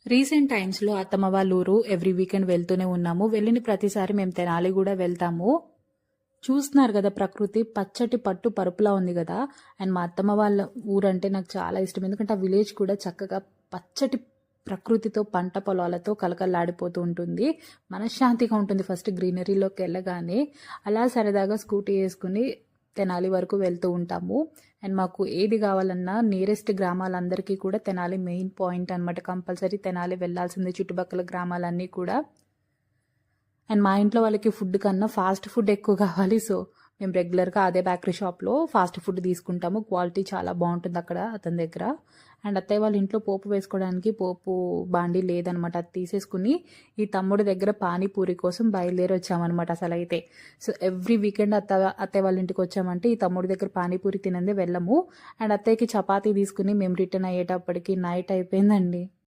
Recent టైమ్స్‌లో అత్తమ్మ వాళ్ళ ఊరు ఎవ్రీ వీకెండ్ వెళ్తూనే ఉన్నాము. వెళ్ళిన ప్రతిసారి మేము తెనాలి గూడా వెళ్తాము. చూస్తున్నారు గదా! ప్రకృతి పచ్చటి పట్టు పరుపులా ఉంది గదా! అండ్ మా అత్తమ్మ వాళ్ళ ఊరంటే నాకు చాలా ఇష్టం. ఎందుకంటే ఆ విలేజ్ కూడా చక్కగా పచ్చటి ప్రకృతితో, పంట పొలాలతో కలకల్లాడిపోతూ ఉంటుంది. మనశ్శాంతిగా ఉంటుంది ఫస్ట్ గ్రీనరీలోకెళ్ళగానే. అలా సరదాగా స్కూటీ యేసుకొని తెనాలి వరకు వెళ్తూ ఉంటాము. అండ్ మాకు ఏది గావాలన్నా నియరెస్ట్ గ్రామాలందరికీ కూడా తెనాలి మెయిన్ పాయింట్ అనమాట. కంపల్సరీ తెనాలి వెళ్ళాల్సిందే చుట్టుపక్కల గ్రామాలన్నీ కూడా. అండ్ మా ఇంట్లో వాళ్ళకి ఫుడ్ కన్నా ఫాస్ట్ ఫుడ్ ఎక్కువ కావాలి. సో, మేము రెగ్యులర్‌గా అదే బేకరీ షాప్‌లో ఫాస్ట్ ఫుడ్ తీసుకుంటాము. క్వాలిటీ చాలా బావుంటుంది అక్కడ అతని దగ్గర. అండ్ అత్తయ్య వాళ్ళ ఇంట్లో పోపు వేసుకోవడానికి పోపు బాండీ లేదనమాట. అది తీసేసుకుని ఈ తమ్ముడి దగ్గర పానీపూరి కోసం బయలుదేరి వచ్చామనమాట అసలైతే. సో, ఎవ్రీ వీకెండ్ అత్తయ్య వాళ్ళ ఇంటికి వచ్చామంటే ఈ తమ్ముడి దగ్గర పానీపూరి తినందే వెళ్ళము. అండ్ అత్తయ్యకి చపాతీ తీసుకుని మేము రిటర్న్ అయ్యేటప్పటికి నైట్ అయిపోయిందండి.